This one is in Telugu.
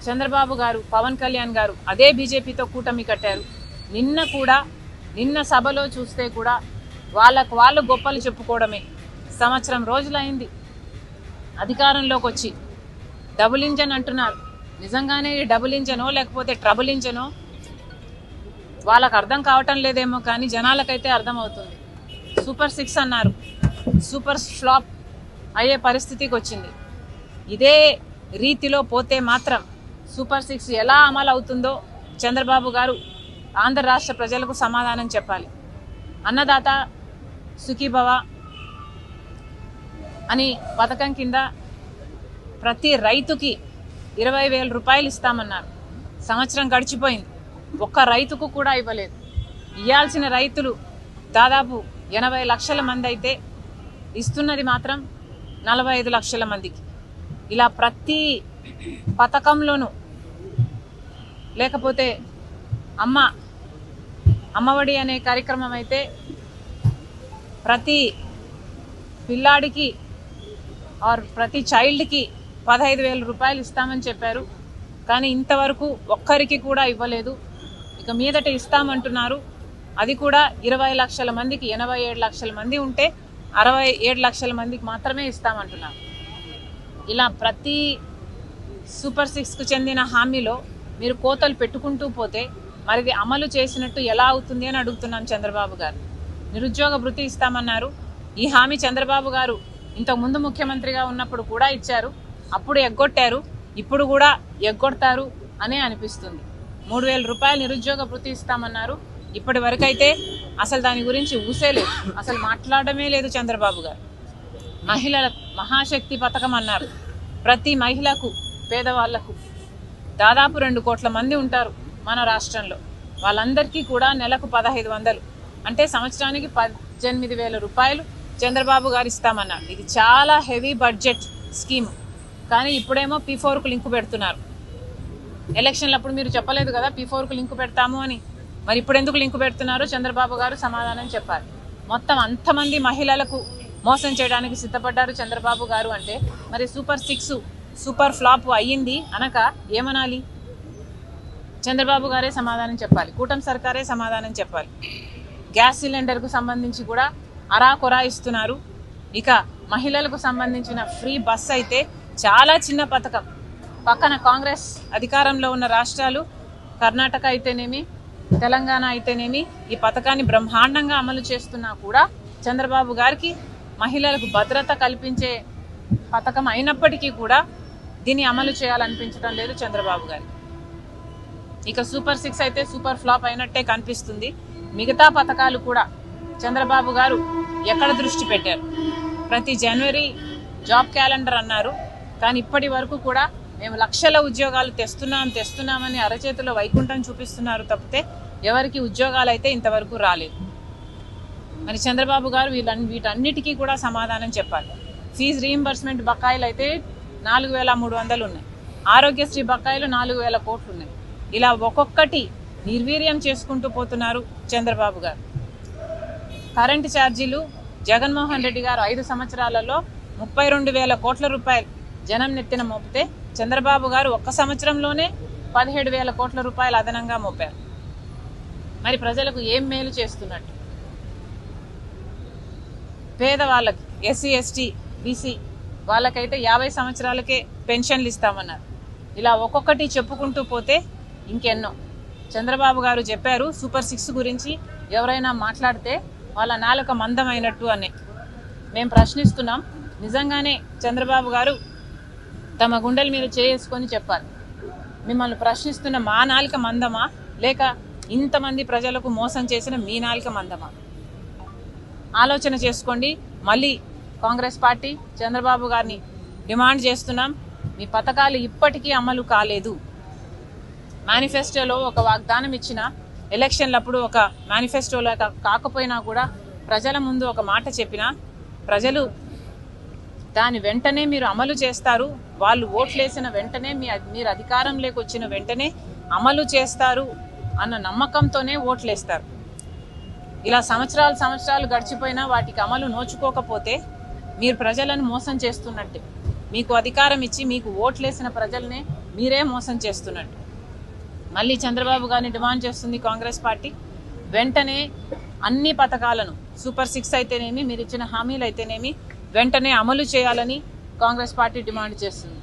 చంద్రబాబు గారు, పవన్ కళ్యాణ్ గారు అదే బీజేపీతో కూటమి కట్టారు. నిన్న సభలో చూస్తే కూడా వాళ్ళు గొప్పలు చెప్పుకోవడమే. సంవత్సరం రోజులైంది అధికారంలోకి వచ్చి. డబుల్ ఇంజన్ అంటున్నారు. నిజంగానే డబుల్ ఇంజనో లేకపోతే ట్రబుల్ ఇంజనో వాళ్ళకు అర్థం కావటం లేదేమో, కానీ జనాలకైతే అర్థమవుతుంది. సూపర్ 6 అన్నారు, సూపర్ ఫ్లాప్ అయ్యే పరిస్థితికి వచ్చింది. ఇదే రీతిలో పోతే మాత్రం సూపర్ 6 ఎలా అమలు అవుతుందో చంద్రబాబు గారు ఆంధ్ర రాష్ట్ర ప్రజలకు సమాధానం చెప్పాలి. అన్నదాత సుఖీభవ అని పథకం కింద ప్రతి రైతుకి 20,000 రూపాయలు ఇస్తామన్నారు. సంవత్సరం గడిచిపోయింది, ఒక్క రైతుకు కూడా ఇవ్వలేదు. ఇవ్వాల్సిన రైతులు దాదాపు 80 లక్షల మంది అయితే ఇస్తున్నది మాత్రం 45 లక్షల మందికి. ఇలా ప్రతి పథకంలోనూ, లేకపోతే అమ్మఒడి అనే కార్యక్రమం అయితే ప్రతి పిల్లాడికి ప్రతి చైల్డ్కి 15,000 రూపాయలు ఇస్తామని చెప్పారు. కానీ ఇంతవరకు ఒక్కరికి కూడా ఇవ్వలేదు. ఇక మీదట ఇస్తామంటున్నారు. అది కూడా 20 లక్షల మందికి. 87 లక్షల మంది ఉంటే 67 లక్షల మందికి మాత్రమే ఇస్తామంటున్నారు. ఇలా ప్రతి సూపర్ 6కు చెందిన హామీలో మీరు కోతలు పెట్టుకుంటూ పోతే మరిది అమలు చేసినట్టు ఎలా అవుతుంది అని అడుగుతున్నాం చంద్రబాబు గారు. నిరుద్యోగ భృతి ఇస్తామన్నారు. ఈ హామీ చంద్రబాబు గారు ఇంతకుముందు ముఖ్యమంత్రిగా ఉన్నప్పుడు కూడా ఇచ్చారు. అప్పుడు ఎగ్గొట్టారు, ఇప్పుడు కూడా ఎగ్గొడతారు అనే అనిపిస్తుంది. 3,000 రూపాయలు నిరుద్యోగ భృతి ఇస్తామన్నారు. ఇప్పటి వరకైతే అసలు దాని గురించి ఊసేలేదు, అసలు మాట్లాడమే లేదు చంద్రబాబు గారు. మహిళల మహాశక్తి పథకం అన్నారు. ప్రతి మహిళకు, పేదవాళ్లకు దాదాపు 2 కోట్ల మంది ఉంటారు మన రాష్ట్రంలో. వాళ్ళందరికీ కూడా నెలకు 1,500, అంటే సంవత్సరానికి 18,000 రూపాయలు చంద్రబాబు గారు ఇస్తామన్నారు. ఇది చాలా హెవీ బడ్జెట్ స్కీమ్. కానీ ఇప్పుడేమో P4కు లింకు పెడుతున్నారు. ఎలక్షన్లప్పుడు మీరు చెప్పలేదు కదా P4కు లింకు పెడతాము అని. మరి ఇప్పుడు ఎందుకు లింకు పెడుతున్నారో చంద్రబాబు గారు సమాధానం చెప్పాలి. మొత్తం అంతమంది మహిళలకు మోసం చేయడానికి సిద్ధపడ్డారు చంద్రబాబు గారు అంటే మరి సూపర్ 6 సూపర్ ఫ్లాప్ అయ్యింది అనక ఏమనాలి? చంద్రబాబు గారే సమాధానం చెప్పాలి, కూటమి సర్కారే సమాధానం చెప్పాలి. గ్యాస్ సిలిండర్కు సంబంధించి కూడా అరాకొరా ఇస్తున్నారు. ఇక మహిళలకు సంబంధించిన ఫ్రీ బస్ అయితే చాలా చిన్న పథకం. పక్కన కాంగ్రెస్ అధికారంలో ఉన్న రాష్ట్రాలు కర్ణాటక అయితేనేమి, తెలంగాణ అయితేనేమి ఈ పథకాన్ని బ్రహ్మాండంగా అమలు చేస్తున్నా కూడా చంద్రబాబు గారికి మహిళలకు భద్రత కల్పించే పథకం అయినప్పటికీ కూడా దీన్ని అమలు చేయాలనిపించడం లేదు చంద్రబాబు గారికి. ఇక సూపర్ 6 అయితే సూపర్ ఫ్లాప్ అయినట్టే కనిపిస్తుంది. మిగతా పథకాలు కూడా చంద్రబాబు గారు ఎక్కడ దృష్టి పెట్టారు? ప్రతి జనవరి జాబ్ క్యాలెండర్ అన్నారు. కానీ ఇప్పటి వరకు కూడా మేము లక్షల ఉద్యోగాలు తెస్తున్నామని అరచేతిలో వైకుంఠం చూపిస్తున్నారు తప్పితే ఎవరికి ఉద్యోగాలు అయితే ఇంతవరకు రాలేదు. మరి చంద్రబాబు గారు వీటన్నిటికీ కూడా సమాధానం చెప్పాలి. ఫీజు రీయింబర్స్మెంట్ బకాయిలు అయితే 4,300 ఉన్నాయి. ఆరోగ్యశ్రీ బకాయిలు 4,000 కోట్లు ఉన్నాయి. ఇలా ఒక్కొక్కటి నిర్వీర్యం చేసుకుంటూ పోతున్నారు చంద్రబాబు గారు. కరెంటు ఛార్జీలు జగన్మోహన్ రెడ్డి గారు 5 సంవత్సరాలలో 32,000 కోట్ల రూపాయలు జనం నెత్తిన మోపితే చంద్రబాబు గారు ఒక్క సంవత్సరంలోనే 17,000 కోట్ల రూపాయలు అదనంగా మోపారు. మరి ప్రజలకు ఏం మేలు చేస్తున్నట్టు? పేదవాళ్ళకి, ఎస్సీ ఎస్టీ బీసీ వాళ్ళకైతే 50 సంవత్సరాలకే పెన్షన్లు ఇస్తామన్నారు. ఇలా ఒక్కొక్కటి చెప్పుకుంటూ పోతే ఇంకెన్నో. చంద్రబాబు గారు చెప్పారు సూపర్ 6 గురించి ఎవరైనా మాట్లాడితే వాళ్ళ నాలుక మందమైనట్టు అని. మేము ప్రశ్నిస్తున్నాం, నిజంగానే చంద్రబాబు గారు తమ గుండెల మీద చేసుకొని చెప్పాలి. మిమ్మల్ని ప్రశ్నిస్తున్న మా నాలుక మందమా, లేక ఇంతమంది ప్రజలకు మోసం చేసిన మీ నాలుక మందమా? ఆలోచన చేసుకోండి. మళ్ళీ కాంగ్రెస్ పార్టీ చంద్రబాబు గారిని డిమాండ్ చేస్తున్నాం, మీ పథకాలు ఇప్పటికీ అమలు కాలేదు. మేనిఫెస్టోలో ఒక వాగ్దానం ఇచ్చిన, ఎలక్షన్లప్పుడు ఒక మేనిఫెస్టోలో కాకపోయినా కూడా ప్రజల ముందు ఒక మాట చెప్పినా ప్రజలు దాని వెంటనే మీరు అమలు చేస్తారు, వాళ్ళు ఓట్లేసిన వెంటనే మీరు అధికారంలోకి వచ్చిన వెంటనే అమలు చేస్తారు అన్న నమ్మకంతోనే ఓట్లేస్తారు. ఇలా సంవత్సరాలు గడిచిపోయినా వాటికి అమలు నోచుకోకపోతే మీరు ప్రజలను మోసం చేస్తున్నట్టే. మీకు అధికారం ఇచ్చి మీకు ఓట్లేసిన ప్రజల్నే మీరే మోసం చేస్తున్నట్టు. మళ్ళీ చంద్రబాబు గారిని డిమాండ్ చేస్తుంది కాంగ్రెస్ పార్టీ, వెంటనే అన్ని పథకాలను సూపర్ 6 అయితేనేమి, మీరు ఇచ్చిన హామీలు అయితేనేమి వెంటనే అమలు చేయాలని కాంగ్రెస్ పార్టీ డిమాండ్ చేస్తుంది.